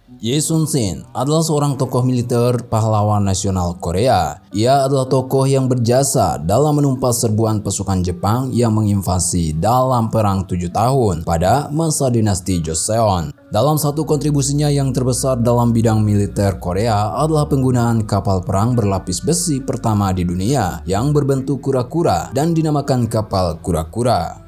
Ye Sun-shin adalah seorang tokoh militer pahlawan nasional Korea. Ia adalah tokoh yang berjasa dalam menumpas serbuan pasukan Jepang yang menginvasi dalam Perang 7 Tahun pada masa dinasti Joseon. Dalam satu kontribusinya yang terbesar dalam bidang militer Korea adalah penggunaan kapal perang berlapis besi pertama di dunia yang berbentuk kura-kura dan dinamakan kapal kura-kura.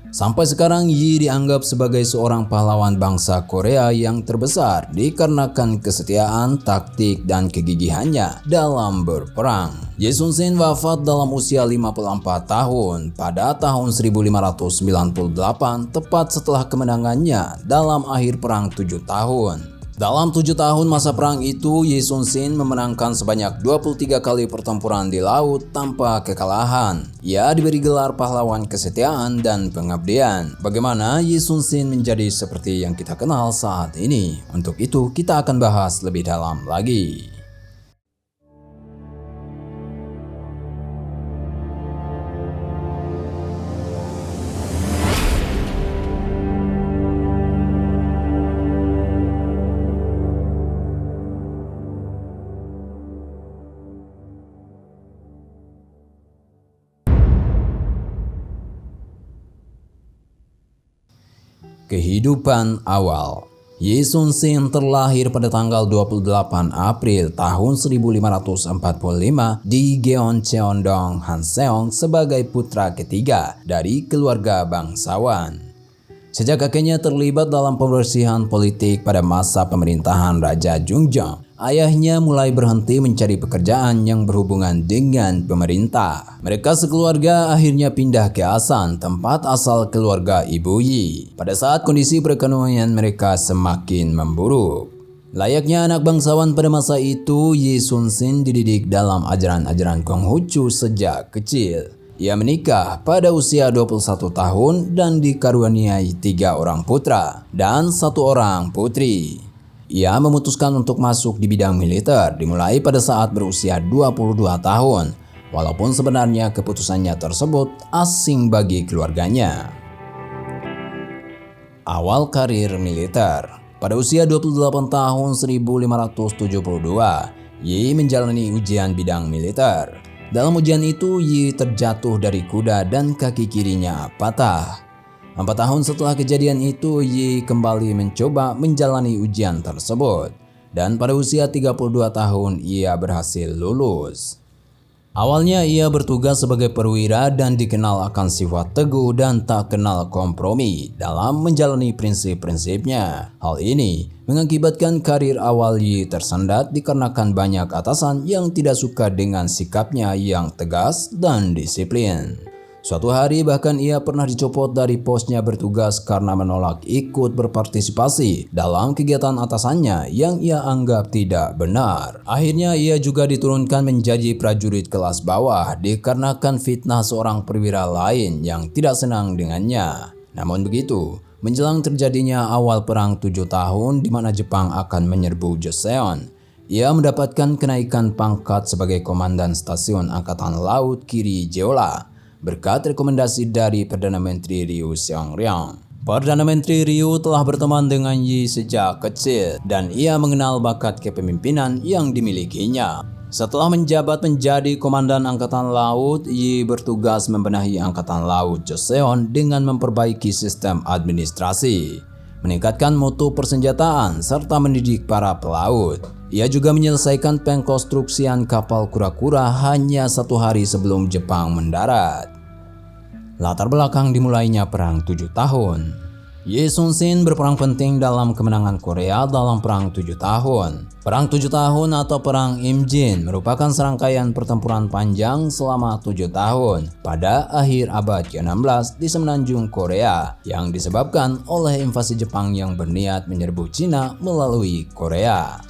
Sampai sekarang Yi dianggap sebagai seorang pahlawan bangsa Korea yang terbesar dikarenakan kesetiaan, taktik, dan kegigihannya dalam berperang. Ye Sun-shin wafat dalam usia 54 tahun pada tahun 1598 tepat setelah kemenangannya dalam akhir Perang 7 Tahun. Dalam 7 tahun masa perang itu, Ye Sun-shin memenangkan sebanyak 23 kali pertempuran di laut tanpa kekalahan. Ia diberi gelar pahlawan kesetiaan dan pengabdian. Bagaimana Ye Sun-shin menjadi seperti yang kita kenal saat ini? Untuk itu kita akan bahas lebih dalam lagi. Kehidupan awal. Ye Sun-shin terlahir pada tanggal 28 April tahun 1545 di Gyeongcheondong, Hanseong sebagai putra ketiga dari keluarga bangsawan. Sejak kakeknya terlibat dalam pembersihan politik pada masa pemerintahan Raja Jungjong, ayahnya mulai berhenti mencari pekerjaan yang berhubungan dengan pemerintah. Mereka sekeluarga akhirnya pindah ke Asan, tempat asal keluarga Ibu Yi, pada saat kondisi perekonomian mereka semakin memburuk. Layaknya anak bangsawan pada masa itu, Ye Sun-shin dididik dalam ajaran-ajaran Konghucu sejak kecil. Ia menikah pada usia 21 tahun dan dikaruniai 3 orang putra dan 1 orang putri. Ia memutuskan untuk masuk di bidang militer dimulai pada saat berusia 22 tahun, walaupun sebenarnya keputusannya tersebut asing bagi keluarganya. Awal karir militer. Pada usia 28 tahun 1572, Yi menjalani ujian bidang militer. Dalam ujian itu, Yi terjatuh dari kuda dan kaki kirinya patah. 4 tahun setelah kejadian itu, Yi kembali mencoba menjalani ujian tersebut. Dan pada usia 32 tahun, ia berhasil lulus. Awalnya ia bertugas sebagai perwira dan dikenal akan sifat teguh dan tak kenal kompromi dalam menjalani prinsip-prinsipnya. Hal ini mengakibatkan karir awal Yi tersendat dikarenakan banyak atasan yang tidak suka dengan sikapnya yang tegas dan disiplin. Suatu hari bahkan ia pernah dicopot dari posnya bertugas karena menolak ikut berpartisipasi dalam kegiatan atasannya yang ia anggap tidak benar. Akhirnya ia juga diturunkan menjadi prajurit kelas bawah dikarenakan fitnah seorang perwira lain yang tidak senang dengannya. Namun begitu, menjelang terjadinya awal Perang 7 Tahun di mana Jepang akan menyerbu Joseon, ia mendapatkan kenaikan pangkat sebagai Komandan Stasiun Angkatan Laut Kiri Jeolla berkat rekomendasi dari Perdana Menteri Ryu Seong-ryong. Perdana Menteri Ryu telah berteman dengan Yi sejak kecil dan ia mengenal bakat kepemimpinan yang dimilikinya. Setelah menjabat menjadi Komandan Angkatan Laut, Yi bertugas membenahi Angkatan Laut Joseon dengan memperbaiki sistem administrasi, meningkatkan mutu persenjataan, serta mendidik para pelaut. Ia juga menyelesaikan pengkonstruksian kapal kura-kura hanya 1 hari sebelum Jepang mendarat. Latar belakang dimulainya Perang 7 Tahun. Ye Sun-shin berperan penting dalam kemenangan Korea dalam Perang 7 Tahun. Perang 7 Tahun atau Perang Imjin merupakan serangkaian pertempuran panjang selama 7 tahun pada akhir abad ke-16 di semenanjung Korea yang disebabkan oleh invasi Jepang yang berniat menyerbu Cina melalui Korea.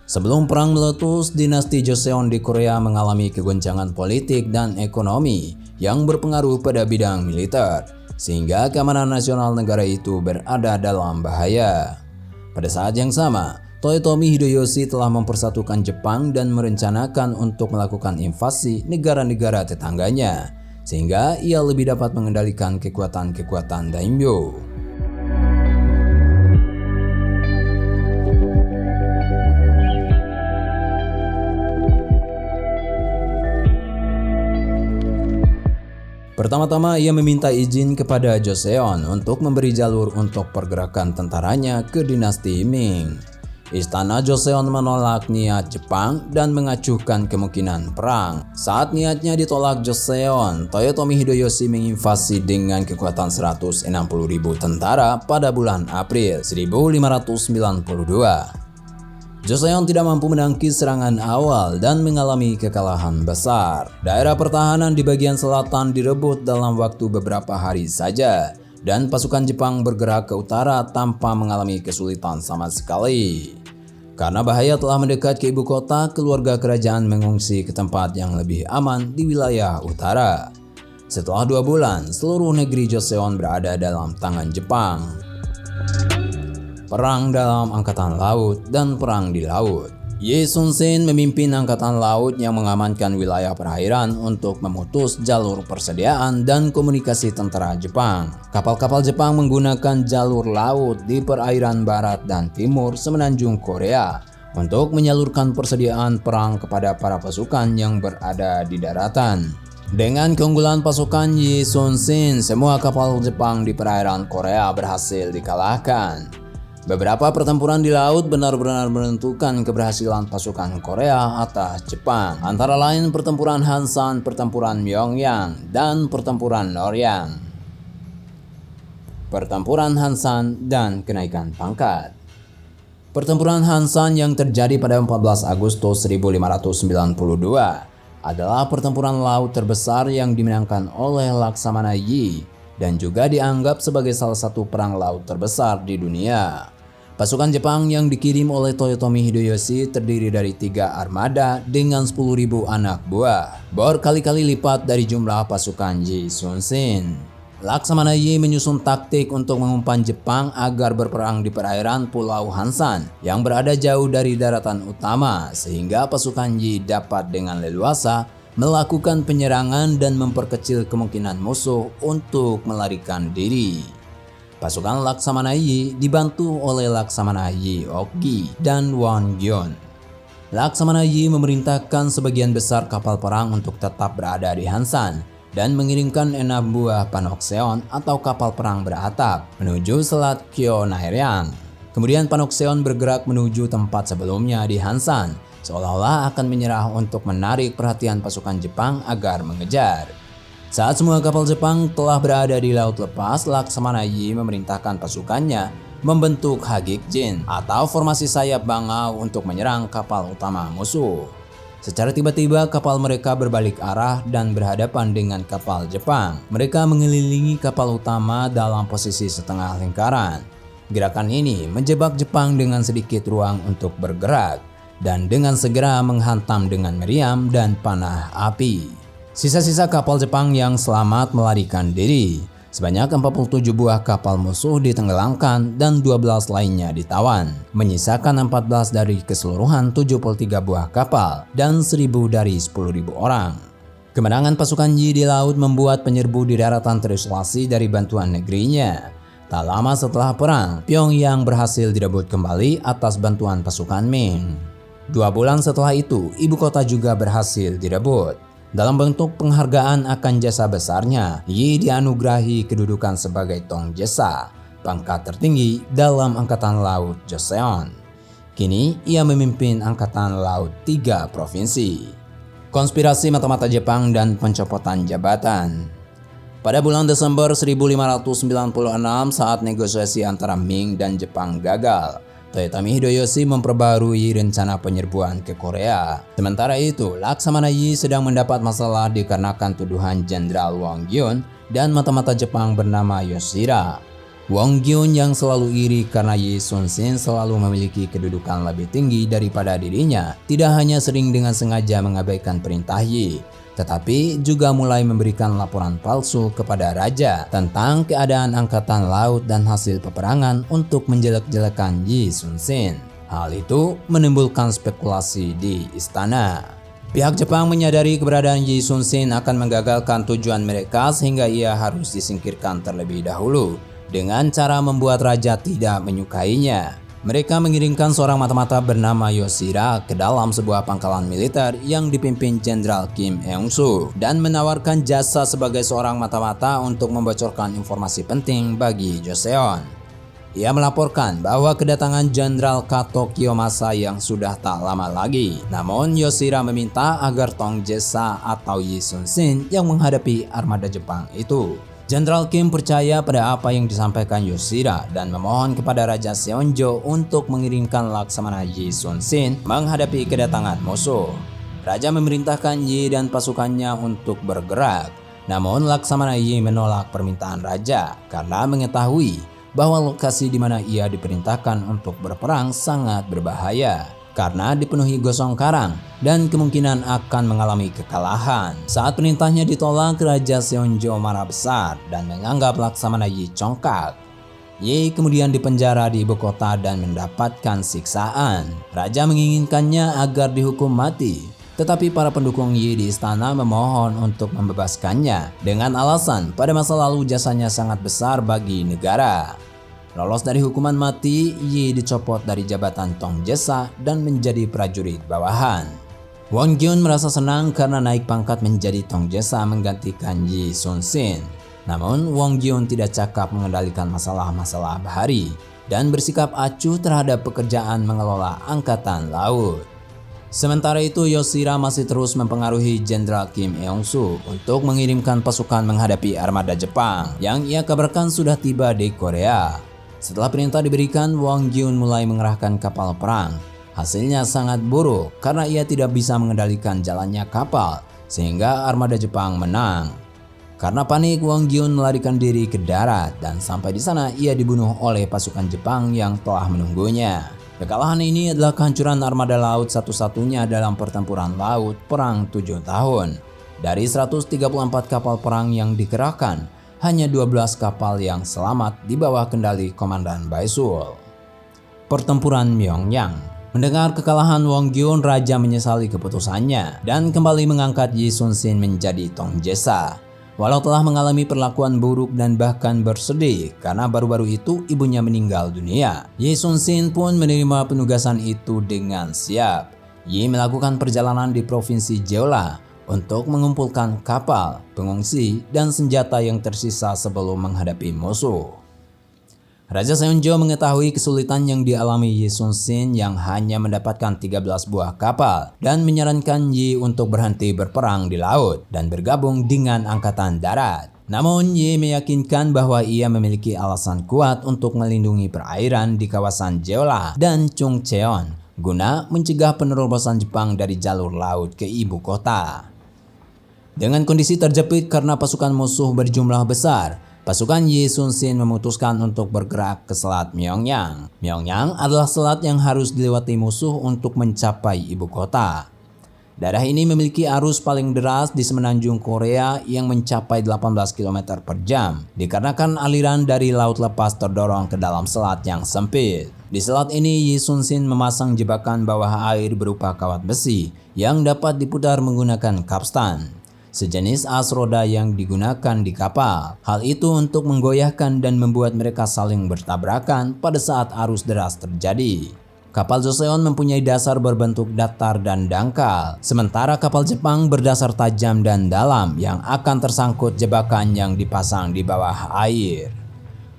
Sebelum perang meletus, dinasti Joseon di Korea mengalami kegoncangan politik dan ekonomi yang berpengaruh pada bidang militer, sehingga keamanan nasional negara itu berada dalam bahaya. Pada saat yang sama, Toyotomi Hideyoshi telah mempersatukan Jepang dan merencanakan untuk melakukan invasi negara-negara tetangganya, sehingga ia lebih dapat mengendalikan kekuatan-kekuatan daimyo. Pertama-tama ia meminta izin kepada Joseon untuk memberi jalur untuk pergerakan tentaranya ke dinasti Ming. Istana Joseon menolak niat Jepang dan mengacuhkan kemungkinan perang. Saat niatnya ditolak Joseon, Toyotomi Hideyoshi menginvasi dengan kekuatan 160.000 tentara pada bulan April 1592. Joseon tidak mampu menangkis serangan awal dan mengalami kekalahan besar. Daerah pertahanan di bagian selatan direbut dalam waktu beberapa hari saja, dan pasukan Jepang bergerak ke utara tanpa mengalami kesulitan sama sekali. Karena bahaya telah mendekat ke ibu kota, keluarga kerajaan mengungsi ke tempat yang lebih aman di wilayah utara. Setelah 2 bulan, seluruh negeri Joseon berada dalam tangan Jepang. Perang dalam Angkatan Laut dan Perang di Laut. Ye Sun-shin memimpin Angkatan Laut yang mengamankan wilayah perairan untuk memutus jalur persediaan dan komunikasi tentara Jepang. Kapal-kapal Jepang menggunakan jalur laut di perairan barat dan timur semenanjung Korea untuk menyalurkan persediaan perang kepada para pasukan yang berada di daratan. Dengan keunggulan pasukan Ye Sun-shin, semua kapal Jepang di perairan Korea berhasil dikalahkan. Beberapa pertempuran di laut benar-benar menentukan keberhasilan pasukan Korea atas Jepang, antara lain pertempuran Hansan, pertempuran Myeongyang, dan pertempuran Noryang. Pertempuran Hansan dan kenaikan pangkat. Pertempuran Hansan yang terjadi pada 14 Agustus 1592 adalah pertempuran laut terbesar yang dimenangkan oleh Laksamana Yi dan juga dianggap sebagai salah satu perang laut terbesar di dunia. Pasukan Jepang yang dikirim oleh Toyotomi Hideyoshi terdiri dari 3 armada dengan 10.000 anak buah, berkali-kali lipat dari jumlah pasukan Ye Sun-shin. Laksamana Yi menyusun taktik untuk mengumpan Jepang agar berperang di perairan Pulau Hansan yang berada jauh dari daratan utama, sehingga pasukan Yi dapat dengan leluasa melakukan penyerangan dan memperkecil kemungkinan musuh untuk melarikan diri. Pasukan Laksamana Yi dibantu oleh Laksamana Yi Okgi dan Won-gyun. Laksamana Yi memerintahkan sebagian besar kapal perang untuk tetap berada di Hansan dan mengirimkan 6 buah Panokseon atau kapal perang beratap menuju Selat Kyonaeryang. Kemudian Panokseon bergerak menuju tempat sebelumnya di Hansan, seolah-olah akan menyerah untuk menarik perhatian pasukan Jepang agar mengejar. Saat semua kapal Jepang telah berada di laut lepas, Laksamana Yi memerintahkan pasukannya membentuk Hagikjin atau formasi sayap bangau untuk menyerang kapal utama musuh. Secara tiba-tiba kapal mereka berbalik arah dan berhadapan dengan kapal Jepang. Mereka mengelilingi kapal utama dalam posisi setengah lingkaran. Gerakan ini menjebak Jepang dengan sedikit ruang untuk bergerak dan dengan segera menghantam dengan meriam dan panah api. Sisa-sisa kapal Jepang yang selamat melarikan diri. Sebanyak 47 buah kapal musuh ditenggelamkan dan 12 lainnya ditawan, menyisakan 14 dari keseluruhan 73 buah kapal dan 1.000 dari 10.000 orang. Kemenangan pasukan Yi di laut membuat penyerbu di daratan terisolasi dari bantuan negerinya. Tak lama setelah perang, Pyongyang berhasil direbut kembali atas bantuan pasukan Ming. 2 bulan setelah itu, ibu kota juga berhasil direbut. Dalam bentuk penghargaan akan jasa besarnya, Yi dianugerahi kedudukan sebagai Tongjesa, pangkat tertinggi dalam Angkatan Laut Joseon. Kini ia memimpin Angkatan Laut 3 provinsi. Konspirasi mata-mata Jepang dan pencopotan jabatan. Pada bulan Desember 1596 saat negosiasi antara Ming dan Jepang gagal, Toyotomi Hideyoshi memperbarui rencana penyerbuan ke Korea. Sementara itu, Laksamana Yi sedang mendapat masalah dikarenakan tuduhan Jenderal Won-gyun dan mata-mata Jepang bernama Yoshida. Won-gyun yang selalu iri karena Ye Sun-shin selalu memiliki kedudukan lebih tinggi daripada dirinya, tidak hanya sering dengan sengaja mengabaikan perintah Yi, tetapi juga mulai memberikan laporan palsu kepada raja tentang keadaan angkatan laut dan hasil peperangan untuk menjelek-jelekan Ye Sun-shin. Hal itu menimbulkan spekulasi di istana. Pihak Jepang menyadari keberadaan Ye Sun-shin akan menggagalkan tujuan mereka sehingga ia harus disingkirkan terlebih dahulu dengan cara membuat raja tidak menyukainya. Mereka mengirimkan seorang mata-mata bernama Yoshira ke dalam sebuah pangkalan militer yang dipimpin Jenderal Kim Eung-soo dan menawarkan jasa sebagai seorang mata-mata untuk membocorkan informasi penting bagi Joseon. Ia melaporkan bahwa kedatangan Jenderal Kato Kiyomasa yang sudah tak lama lagi. Namun Yoshira meminta agar Tong Jessa atau Yi Sun-shin yang menghadapi armada Jepang itu. Jenderal Kim percaya pada apa yang disampaikan Yoshira dan memohon kepada Raja Seonjo untuk mengirimkan Laksamana Yi Sun-shin menghadapi kedatangan musuh. Raja memerintahkan Yi dan pasukannya untuk bergerak. Namun Laksamana Yi menolak permintaan Raja karena mengetahui bahwa lokasi di mana ia diperintahkan untuk berperang sangat berbahaya karena dipenuhi gosong karang dan kemungkinan akan mengalami kekalahan. Saat perintahnya ditolak, Raja Seonjo marah besar dan menganggap Laksamana Yi congkak. Yi kemudian dipenjara di ibu kota dan mendapatkan siksaan. Raja menginginkannya agar dihukum mati, tetapi para pendukung Yi di istana memohon untuk membebaskannya dengan alasan pada masa lalu jasanya sangat besar bagi negara. Lolos dari hukuman mati, Yi dicopot dari jabatan Tong Jessa dan menjadi prajurit bawahan. Won Gyun merasa senang karena naik pangkat menjadi Tong Jessa menggantikan Yi Sun-shin. Namun Won Gyun tidak cakap mengendalikan masalah-masalah bahari dan bersikap acuh terhadap pekerjaan mengelola angkatan laut. Sementara itu Yoshira masih terus mempengaruhi Jenderal Kim Eung-soo untuk mengirimkan pasukan menghadapi armada Jepang yang ia kabarkan sudah tiba di Korea. Setelah perintah diberikan, Won Gyun mulai mengerahkan kapal perang. Hasilnya sangat buruk karena ia tidak bisa mengendalikan jalannya kapal sehingga armada Jepang menang. Karena panik, Won Gyun melarikan diri ke darat dan sampai di sana ia dibunuh oleh pasukan Jepang yang telah menunggunya. Kekalahan ini adalah kehancuran armada laut satu-satunya dalam pertempuran laut perang 7 tahun. Dari 134 kapal perang yang dikerahkan, hanya 12 kapal yang selamat di bawah kendali Komandan Baisul. Pertempuran Myeongyang. Mendengar kekalahan Won Gyun, Raja menyesali keputusannya dan kembali mengangkat Yi Sun-shin menjadi Tong Jessa. Walau telah mengalami perlakuan buruk dan bahkan bersedih karena baru-baru itu ibunya meninggal dunia, Yi Sun-shin pun menerima penugasan itu dengan siap. Yi melakukan perjalanan di Provinsi Jeolla untuk mengumpulkan kapal, pengungsi, dan senjata yang tersisa sebelum menghadapi musuh. Raja Seonjo mengetahui kesulitan yang dialami Yi Sun-shin yang hanya mendapatkan 13 buah kapal dan menyarankan Yi untuk berhenti berperang di laut dan bergabung dengan angkatan darat. Namun Yi meyakinkan bahwa ia memiliki alasan kuat untuk melindungi perairan di kawasan Jeolla dan Chungcheon guna mencegah penerobosan Jepang dari jalur laut ke ibu kota. Dengan kondisi terjepit karena pasukan musuh berjumlah besar, pasukan Yi Sun-shin memutuskan untuk bergerak ke Selat Myeongyang. Myeongyang adalah selat yang harus dilewati musuh untuk mencapai ibu kota. Daerah ini memiliki arus paling deras di semenanjung Korea yang mencapai 18 km per jam, dikarenakan aliran dari laut lepas terdorong ke dalam selat yang sempit. Di selat ini, Yi Sun-shin memasang jebakan bawah air berupa kawat besi yang dapat diputar menggunakan kapstan, sejenis as roda yang digunakan di kapal. Hal itu untuk menggoyahkan dan membuat mereka saling bertabrakan pada saat arus deras terjadi. Kapal Joseon mempunyai dasar berbentuk datar dan dangkal, sementara kapal Jepang berdasar tajam dan dalam yang akan tersangkut jebakan yang dipasang di bawah air.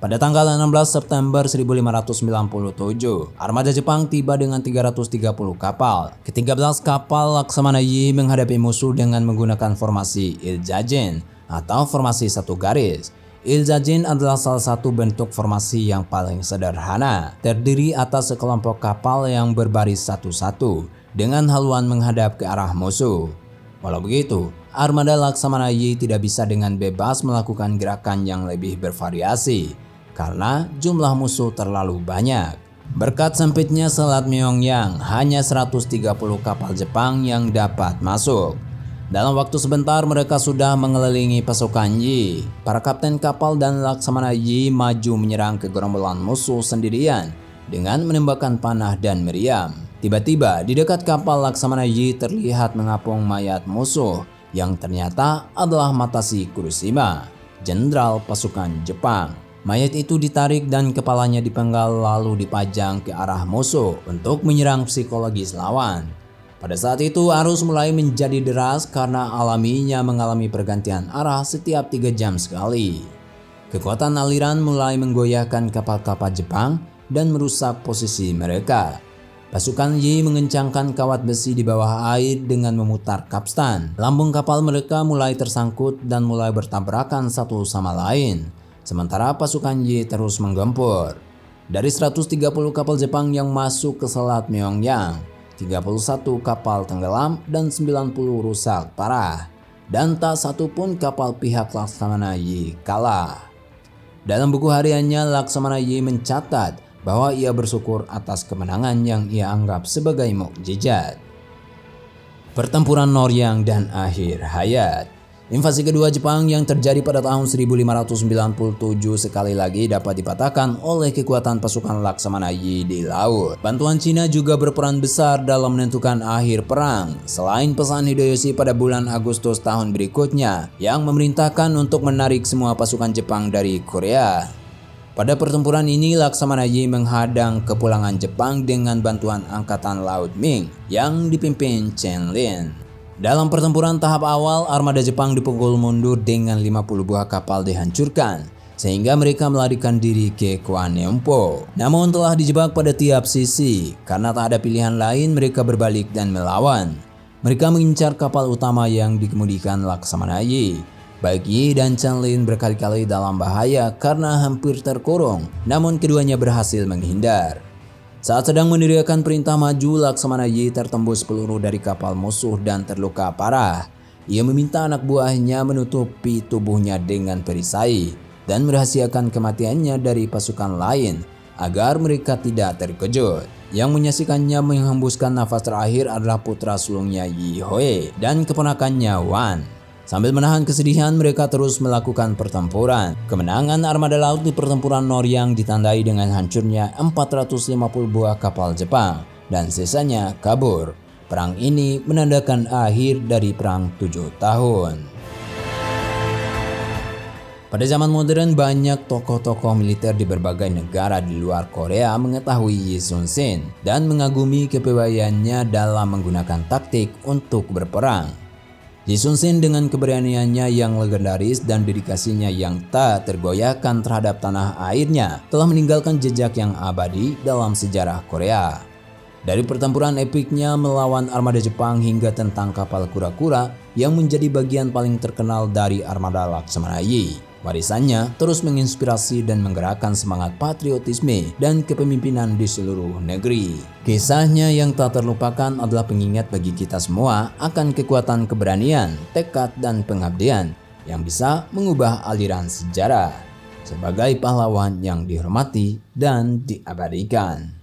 Pada tanggal 16 September 1597, armada Jepang tiba dengan 330 kapal. Ke-13 kapal Laksamana Yi menghadapi musuh dengan menggunakan formasi Iljagen atau formasi satu garis. Iljagen adalah salah satu bentuk formasi yang paling sederhana, terdiri atas sekelompok kapal yang berbaris satu-satu dengan haluan menghadap ke arah musuh. Walau begitu, armada Laksamana Yi tidak bisa dengan bebas melakukan gerakan yang lebih bervariasi karena jumlah musuh terlalu banyak. Berkat sempitnya Selat Myeongyang, hanya 130 kapal Jepang yang dapat masuk. Dalam waktu sebentar mereka sudah mengelilingi pasukan Yi. Para kapten kapal dan Laksamana Yi maju menyerang ke gerombolan musuh sendirian dengan menembakkan panah dan meriam. Tiba-tiba di dekat kapal Laksamana Yi terlihat mengapung mayat musuh yang ternyata adalah Matashi Kurushima, jenderal pasukan Jepang. Mayat itu ditarik dan kepalanya dipenggal lalu dipajang ke arah musuh untuk menyerang psikologis lawan. Pada saat itu arus mulai menjadi deras karena alaminya mengalami pergantian arah setiap 3 jam sekali. Kekuatan aliran mulai menggoyahkan kapal-kapal Jepang dan merusak posisi mereka. Pasukan Yi mengencangkan kawat besi di bawah air dengan memutar kapstan. Lambung kapal mereka mulai tersangkut dan mulai bertabrakan satu sama lain. Sementara pasukan Yi terus menggempur. Dari 130 kapal Jepang yang masuk ke Selat Myeongyang, 31 kapal tenggelam dan 90 rusak parah. Dan tak satu pun kapal pihak Laksamana Yi kalah. Dalam buku hariannya, Laksamana Yi mencatat bahwa ia bersyukur atas kemenangan yang ia anggap sebagai mukjizat. Pertempuran Noryang dan akhir hayat. Invasi kedua Jepang yang terjadi pada tahun 1597 sekali lagi dapat dipatahkan oleh kekuatan pasukan Laksamana Yi di laut. Bantuan Cina juga berperan besar dalam menentukan akhir perang. Selain pesan Hideyoshi pada bulan Agustus tahun berikutnya yang memerintahkan untuk menarik semua pasukan Jepang dari Korea. Pada pertempuran ini Laksamana Yi menghadang kepulangan Jepang dengan bantuan Angkatan Laut Ming yang dipimpin Chen Lin. Dalam pertempuran tahap awal, armada Jepang dipukul mundur dengan 50 buah kapal dihancurkan, sehingga mereka melarikan diri ke Kwanneompo. Namun telah dijebak pada tiap sisi, karena tak ada pilihan lain mereka berbalik dan melawan. Mereka mengincar kapal utama yang dikemudikan Laksamana Yi. Baik Yi dan Chen Lin berkali-kali dalam bahaya karena hampir terkurung, namun keduanya berhasil menghindar. Saat sedang meneriakan perintah maju, Laksamana Yi tertembus peluru dari kapal musuh dan terluka parah. Ia meminta anak buahnya menutupi tubuhnya dengan perisai dan merahasiakan kematiannya dari pasukan lain agar mereka tidak terkejut. Yang menyaksikannya menghembuskan nafas terakhir adalah putra sulungnya Yi Hoe dan keponakannya Wan. Sambil menahan kesedihan, mereka terus melakukan pertempuran. Kemenangan armada laut di pertempuran Noryang ditandai dengan hancurnya 450 buah kapal Jepang dan sisanya kabur. Perang ini menandakan akhir dari perang 7 tahun. Pada zaman modern, banyak tokoh-tokoh militer di berbagai negara di luar Korea mengetahui Yi Sun-shin dan mengagumi kepewaiannya dalam menggunakan taktik untuk berperang. Yi Sun-shin dengan keberaniannya yang legendaris dan dedikasinya yang tak tergoyahkan terhadap tanah airnya telah meninggalkan jejak yang abadi dalam sejarah Korea. Dari pertempuran epiknya melawan armada Jepang hingga tentang kapal kura-kura yang menjadi bagian paling terkenal dari armada Laksamana Yi. Warisannya terus menginspirasi dan menggerakkan semangat patriotisme dan kepemimpinan di seluruh negeri. Kisahnya yang tak terlupakan adalah pengingat bagi kita semua akan kekuatan keberanian, tekad, dan pengabdian yang bisa mengubah aliran sejarah sebagai pahlawan yang dihormati dan diabadikan.